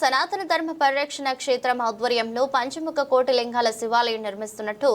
సనాతన ధర్మ పరిరక్షణ క్షేత్రం ఆధ్వర్యంలో పంచముఖ కోటి లింగాల శివాలయం నిర్మిస్తున్నట్టు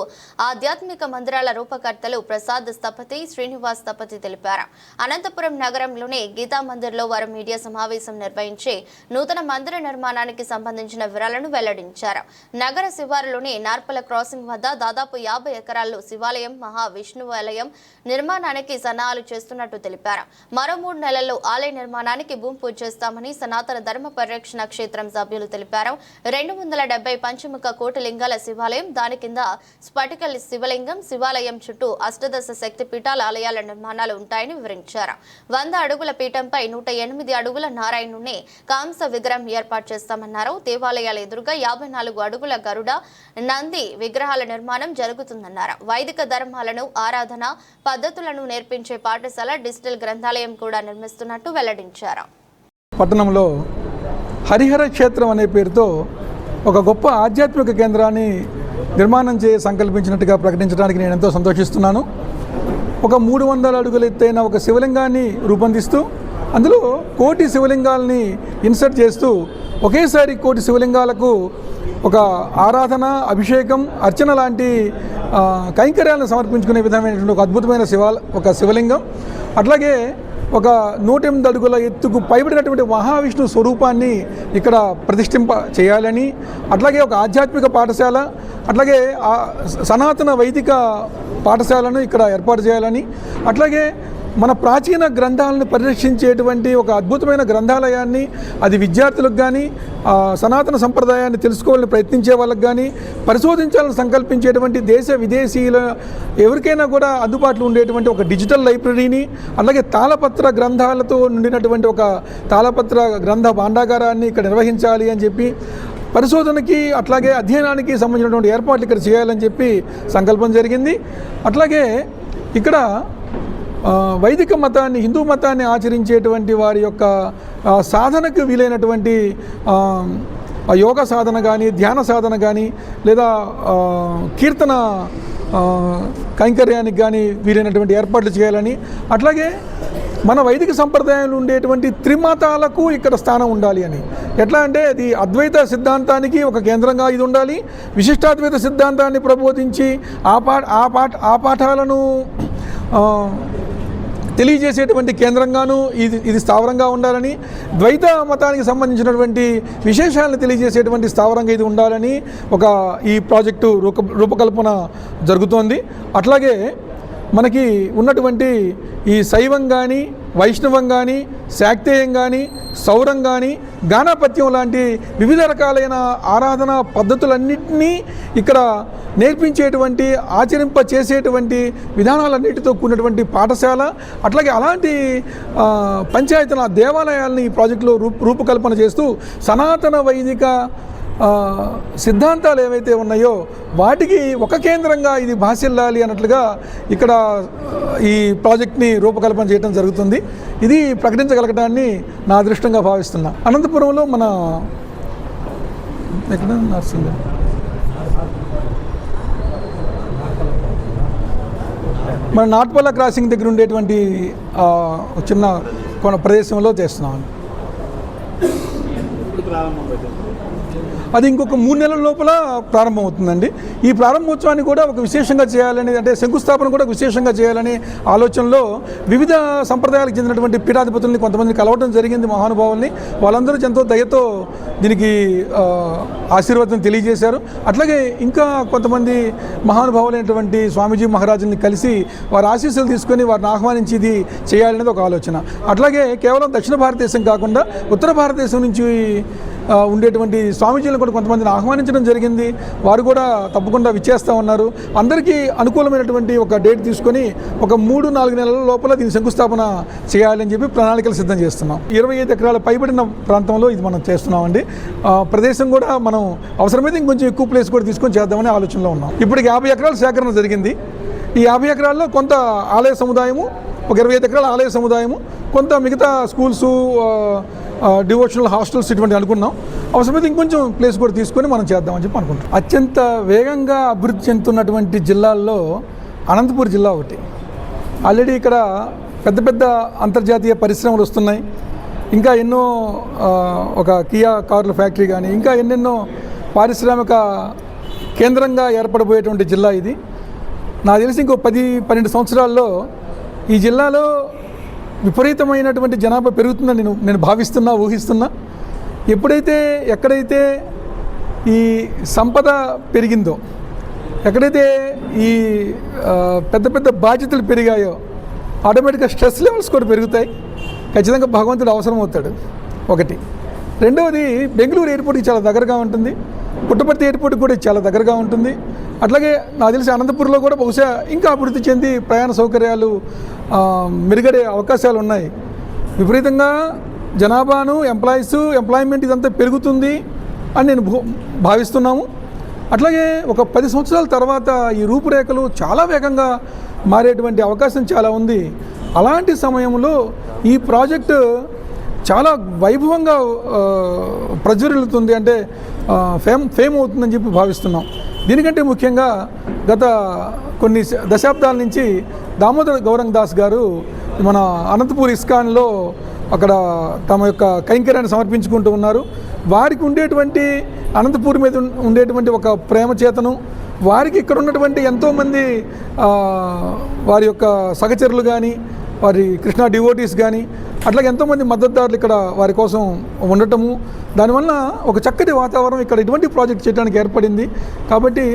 ఆధ్యాత్మిక మందిరాల రూపకర్తలు ప్రసాద్ స్థపతి శ్రీనివాస్ స్థపతి తెలిపారు. అనంతపురం నగరంలోని గీతా మందిర్లో వారు మీడియా సమావేశం నిర్వహించి నూతన మందిర నిర్మాణానికి సంబంధించిన వివరాలను వెల్లడించారు. నగర శివారులోని నార్పల క్రాసింగ్ వద్ద దాదాపు 50 ఎకరాల్లో శివాలయం మహావిష్ణువాలయం నిర్మాణానికి సన్నాహాలు చేస్తున్నట్టు తెలిపారు. మరో 3 నెలల్లో ఆలయ నిర్మాణానికి భూమి పూజ చేస్తామని సనాతన ధర్మ పరిరక్షణ క్షేత్రం సభ్యులు తెలిపారు. 270 పంచముఖ కోటి లింగాల శివాలయం, దాని కింద స్ఫటిక శివలింగం, శివాలయం చుట్టూ అష్టదశ శక్తి పీఠాల ఆలయాల నిర్మాణాలు ఉంటాయని వివరించారు. 100 అడుగుల పీఠంపై 108 అడుగుల నారాయణుని కాంస విగ్రహం ఏర్పాటు చేస్తామన్నారు. దేవాలయాల ఎదురుగా 54 అడుగుల గరుడ నంది విగ్రహాల నిర్మాణం జరుగుతుందన్నారు. వైదిక ధర్మాలను, ఆరాధన పద్ధతులను నేర్పించే పాఠశాల, డిజిటల్ గ్రంథాలయం కూడా నిర్మిస్తున్నట్టు వెల్లడించారు. పట్టణంలో హరిహర క్షేత్రం అనే పేరుతో ఒక గొప్ప ఆధ్యాత్మిక కేంద్రాన్ని నిర్మాణం సంకల్పించినట్టుగా ప్రకటించడానికి నేను ఎంతో సంతోషిస్తున్నాను. ఒక 300 అడుగుల ఎత్తైన ఒక శివలింగాన్ని రూపొందిస్తూ అందులో కోటి శివలింగాల్ని ఇన్సర్ట్ చేస్తూ ఒకేసారి కోటి శివలింగాలకు ఒక ఆరాధన, అభిషేకం, అర్చన లాంటి కైంకర్యాలను సమర్పించుకునే విధమైనటువంటి ఒక అద్భుతమైన శివలింగం, అట్లాగే ఒక 108 అడుగుల ఎత్తుకు పైబడినటువంటి మహావిష్ణు స్వరూపాన్ని ఇక్కడ ప్రతిష్ఠింప చేయాలని, అట్లాగే ఒక ఆధ్యాత్మిక పాఠశాల, అట్లాగే సనాతన వైదిక పాఠశాలను ఇక్కడ ఏర్పాటు చేయాలని, అట్లాగే మన ప్రాచీన గ్రంథాలను పరిరక్షించేటువంటి ఒక అద్భుతమైన గ్రంథాలయాన్ని, అది విద్యార్థులకు కానీ సనాతన సంప్రదాయాన్ని తెలుసుకోవాలని ప్రయత్నించే వాళ్ళకి కానీ, పరిశోధించాలని సంకల్పించేటువంటి దేశ విదేశీయుల ఎవరికైనా కూడా అందుబాటులో ఉండేటువంటి ఒక డిజిటల్ లైబ్రరీని, అలాగే తాళపత్ర గ్రంథాలతో నిండినటువంటి ఒక తాళపత్ర గ్రంథ భాండాగారాన్ని ఇక్కడ నిర్వహించాలి అని చెప్పి, పరిశోధనకి అట్లాగే అధ్యయనానికి సంబంధించినటువంటి ఏర్పాట్లు ఇక్కడ చేయాలని చెప్పి సంకల్పం జరిగింది. అట్లాగే ఇక్కడ వైదిక మతాన్ని, హిందూ మతాన్ని ఆచరించేటువంటి వారి యొక్క సాధనకు వీలైనటువంటి యోగ సాధన కానీ, ధ్యాన సాధన కానీ, లేదా కీర్తన కైంకర్యానికి కానీ వీలైనటువంటి ఏర్పాట్లు చేయాలని, అట్లాగే మన వైదిక సంప్రదాయంలో ఉండేటువంటి త్రిమతాలకు ఇక్కడ స్థానం ఉండాలి అని. ఎట్లా అంటే అది అద్వైత సిద్ధాంతానికి ఒక కేంద్రంగా ఇది ఉండాలి, విశిష్టాద్వైత సిద్ధాంతాన్ని ప్రబోధించి ఆ పాఠాలను తెలియజేసేటువంటి కేంద్రంగాను ఇది స్థావరంగా ఉండాలని, ద్వైత మతానికి సంబంధించినటువంటి విశేషాలను తెలియజేసేటువంటి స్థావరంగా ఇది ఉండాలని ఈ ప్రాజెక్టు రూపకల్పన జరుగుతోంది. అట్లాగే మనకి ఉన్నటువంటి ఈ శైవం కానీ, వైష్ణవం కానీ, శాక్తేయం కానీ, సౌరం కానీ, గానాపత్యం లాంటి వివిధ రకాలైన ఆరాధన పద్ధతులన్నింటినీ ఇక్కడ నేర్పించేటువంటి, ఆచరింప చేసేటువంటి విధానాలన్నిటితో కూడినటువంటి పాఠశాల, అట్లాగే అలాంటి పంచాయతీల దేవాలయాలని ఈ ప్రాజెక్టులో రూపకల్పన చేస్తూ సనాతన వైదిక సిద్ధాంతాలు ఏవైతే ఉన్నాయో వాటికి ఒక కేంద్రంగా ఇది భాసిల్లాలి అన్నట్లుగా ఇక్కడ ఈ ప్రాజెక్ట్ని రూపకల్పన చేయడం జరుగుతుంది. ఇది ప్రకటించగలగటాన్ని నా అదృష్టంగా భావిస్తున్నా. అనంతపురంలో మన నాట్పల్ల క్రాసింగ్ దగ్గర ఉండేటువంటి చిన్న కొన ప్రదేశంలో చేస్తున్నాం. అది ఇంకొక 3 నెలల లోపల ప్రారంభమవుతుందండి. ఈ ప్రారంభోత్సవాన్ని కూడా ఒక విశేషంగా చేయాలని, అంటే శంకుస్థాపన కూడా విశేషంగా చేయాలని ఆలోచనలో వివిధ సంప్రదాయాలకు చెందినటువంటి పీఠాధిపతుల్ని కొంతమందిని కలవడం జరిగింది, మహానుభావుల్ని. వాళ్ళందరూ ఎంతో దయతో దీనికి ఆశీర్వాదం తెలియజేశారు. అట్లాగే ఇంకా కొంతమంది మహానుభావులైనటువంటి స్వామీజీ మహారాజుల్ని కలిసి వారి ఆశీస్సులు తీసుకొని వారిని ఆహ్వానించి ఇది చేయాలనేది ఒక ఆలోచన. అట్లాగే కేవలం దక్షిణ భారతదేశం కాకుండా ఉత్తర భారతదేశం నుంచి ఉండేటువంటి స్వామీజీలను కూడా కొంతమందిని ఆహ్వానించడం జరిగింది. వారు కూడా తప్పకుండా విచ్చేస్తూ ఉన్నారు. అందరికీ అనుకూలమైనటువంటి ఒక డేట్ తీసుకొని ఒక 3-4 నెలల లోపల దీని శంకుస్థాపన చేయాలని చెప్పి ప్రణాళికలు సిద్ధం చేస్తున్నాం. 25 ఎకరాల పైబడిన ప్రాంతంలో ఇది మనం చేస్తున్నామండి. ప్రదేశం కూడా మనం అవసరమైతే ఇంకొంచెం ఎక్కువ ప్లేస్ కూడా తీసుకొని చేద్దామని ఆలోచనలో ఉన్నాం. ఇప్పటికి 50 ఎకరాల సేకరణ జరిగింది. ఈ 50 ఎకరాల్లో కొంత ఆలయ సముదాయము, ఒక 25 ఎకరాల ఆలయ సముదాయము, కొంత మిగతా స్కూల్సు, డివోషనల్ హాస్టల్స్ ఇటువంటి అనుకున్నాం. అవసరమైతే ఇంకొంచెం ప్లేస్ కూడా తీసుకొని మనం చేద్దామని చెప్పి అనుకుంటాం. అత్యంత వేగంగా అభివృద్ధి చెందుతున్నటువంటి జిల్లాల్లో అనంతపూర్ జిల్లా ఒకటి. ఆల్రెడీ ఇక్కడ పెద్ద పెద్ద అంతర్జాతీయ పరిశ్రమలు వస్తున్నాయి. ఇంకా ఎన్నో ఒక కియా కార్ల ఫ్యాక్టరీ కానీ ఇంకా ఎన్నెన్నో పారిశ్రామిక కేంద్రంగా ఏర్పడబోయేటువంటి జిల్లా ఇది. నాకు తెలిసి ఇంకో 10-12 సంవత్సరాల్లో ఈ జిల్లాలో విపరీతమైనటువంటి జనాభా పెరుగుతుందని నేను భావిస్తున్నా, ఊహిస్తున్నా. ఎక్కడైతే ఈ సంపద పెరిగిందో, ఎక్కడైతే ఈ పెద్ద పెద్ద బాధ్యతలు పెరిగాయో ఆటోమేటిక్గా స్ట్రెస్ లెవెల్స్ కూడా పెరుగుతాయి. ఖచ్చితంగా భగవంతుడు అవసరం అవుతాడు ఒకటి. రెండవది, బెంగళూరు ఎయిర్పోర్ట్కి చాలా దగ్గరగా ఉంటుంది, పుట్టపర్తి ఎయిర్పోర్ట్కి కూడా చాలా దగ్గరగా ఉంటుంది. అట్లాగే నాకు తెలిసి అనంతపూర్లో కూడా బహుశా ఇంకా అభివృద్ధి చెంది ప్రయాణ సౌకర్యాలు మెరుగడే అవకాశాలు ఉన్నాయి. విపరీతంగా జనాభాను, ఎంప్లాయ్మెంట్ ఇదంతా పెరుగుతుంది అని నేను భావిస్తున్నాము. అట్లాగే ఒక 10 సంవత్సరాల తర్వాత ఈ రూపురేఖలు చాలా వేగంగా మారేటువంటి అవకాశం చాలా ఉంది. అలాంటి సమయంలో ఈ ప్రాజెక్టు చాలా వైభవంగా ప్రజ్వరిల్లుతుంది, అంటే ఫేమ్ అవుతుందని చెప్పి భావిస్తున్నాం. దీనికంటే ముఖ్యంగా గత కొన్ని దశాబ్దాల నుంచి దామోదర గౌరంగ్ దాస్ గారు మన అనంతపూర్ ఇస్కాన్లో అక్కడ తమ యొక్క కైంకర్యాన్ని సమర్పించుకుంటూ ఉన్నారు. వారికి ఉండేటువంటి అనంతపూర్ మీద ఉండేటువంటి ఒక ప్రేమ చేతను, వారికి ఇక్కడ ఉన్నటువంటి ఎంతోమంది వారి యొక్క సహచరులు కానీ, వారి కృష్ణా డివోటీస్ కానీ, అట్లాగే ఎంతోమంది మద్దతుదారులు ఇక్కడ వారి కోసం ఉండటము, దానివల్ల ఒక చక్కటి వాతావరణం ఇక్కడ ఇటువంటి ప్రాజెక్ట్ చేయడానికి ఏర్పడింది. కాబట్టి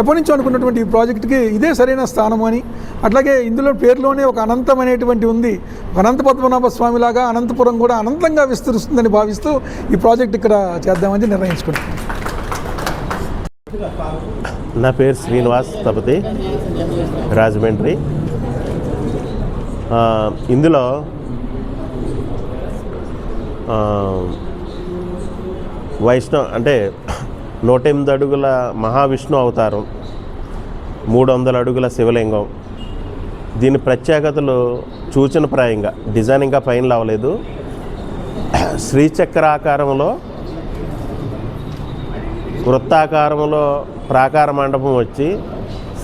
ఎప్పటి నుంచో అనుకున్నటువంటి ఈ ప్రాజెక్టుకి ఇదే సరైన స్థానం అని, అట్లాగే ఇందులో పేరులోనే ఒక అనంతం అనేటువంటి ఉంది, అనంత పద్మనాభ స్వామిలాగా అనంతపురం కూడా అనంతంగా విస్తరిస్తుందని భావిస్తూ ఈ ప్రాజెక్ట్ ఇక్కడ చేద్దామని నిర్ణయించుకున్నాం. నా పేరు శ్రీనివాస్ స్థపతి, రాజమండ్రి. ఇందులో వైష్ణవ్ అంటే 108 అడుగుల మహావిష్ణు అవతారం, 300 అడుగుల శివలింగం. దీని ప్రత్యేకతలు సూచనప్రాయంగా, డిజైన్ ఇంకా పైన అవ్వలేదు. శ్రీచక్రాకారంలో, వృత్తాకారంలో ప్రాకార మండపం వచ్చి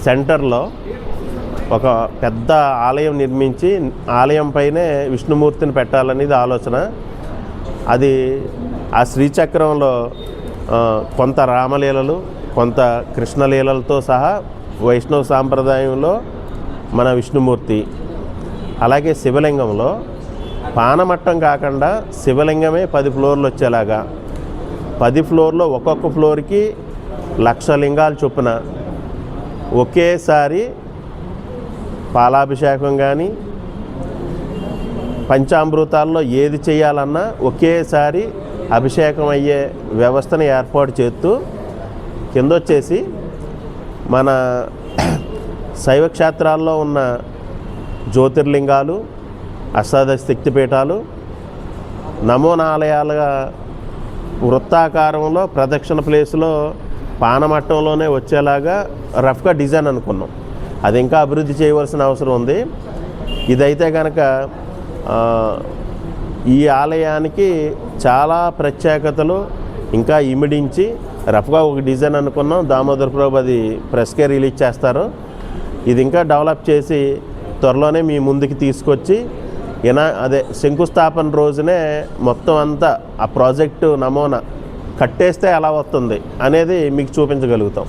సెంటర్లో ఒక పెద్ద ఆలయం నిర్మించి ఆలయం పైనే విష్ణుమూర్తిని పెట్టాలనేది ఆలోచన. అది ఆ శ్రీచక్రంలో కొంత రామలీలలు, కొంత కృష్ణలీలలతో సహా వైష్ణవ సాంప్రదాయంలో మన విష్ణుమూర్తి. అలాగే శివలింగంలో పానమట్టం కాకుండా శివలింగమే 10 ఫ్లోర్లు వచ్చేలాగా, 10 ఫ్లోర్లో ఒక్కొక్క ఫ్లోర్కి 1,00,000 లింగాలు చొప్పున ఒకేసారి పాలాభిషేకం కానీ, పంచామృతాల్లో ఏది చేయాలన్నా ఒకేసారి అభిషేకం అయ్యే వ్యవస్థను ఏర్పాటు చేస్తూ, కిందొచ్చేసి మన శైవ క్షేత్రాల్లో ఉన్న జ్యోతిర్లింగాలు, అష్టాదశ శక్తిపీఠాలు నమూనాలయాలుగా వృత్తాకారంలో ప్రదక్షిణ ప్లేస్లో పానమట్టంలోనే వచ్చేలాగా రఫ్గా డిజైన్ అనుకున్నాం. అది ఇంకా అభివృద్ధి చేయవలసిన అవసరం ఉంది. ఇదైతే కనుక ఈ ఆలయానికి చాలా ప్రత్యేకతలు ఇంకా ఇమిడించి రఫ్గా ఒక డిజైన్ అనుకున్నాం. దామోదర్ ప్రభు అది ప్రెస్కే రిలీజ్ చేస్తారు. ఇది ఇంకా డెవలప్ చేసి త్వరలోనే మీ ముందుకి తీసుకొచ్చి అదే శంకుస్థాపన రోజునే మొత్తం అంతా ఆ ప్రాజెక్టు నమూనా కట్టేస్తే ఎలా వస్తుంది అనేది మీకు చూపించగలుగుతాం.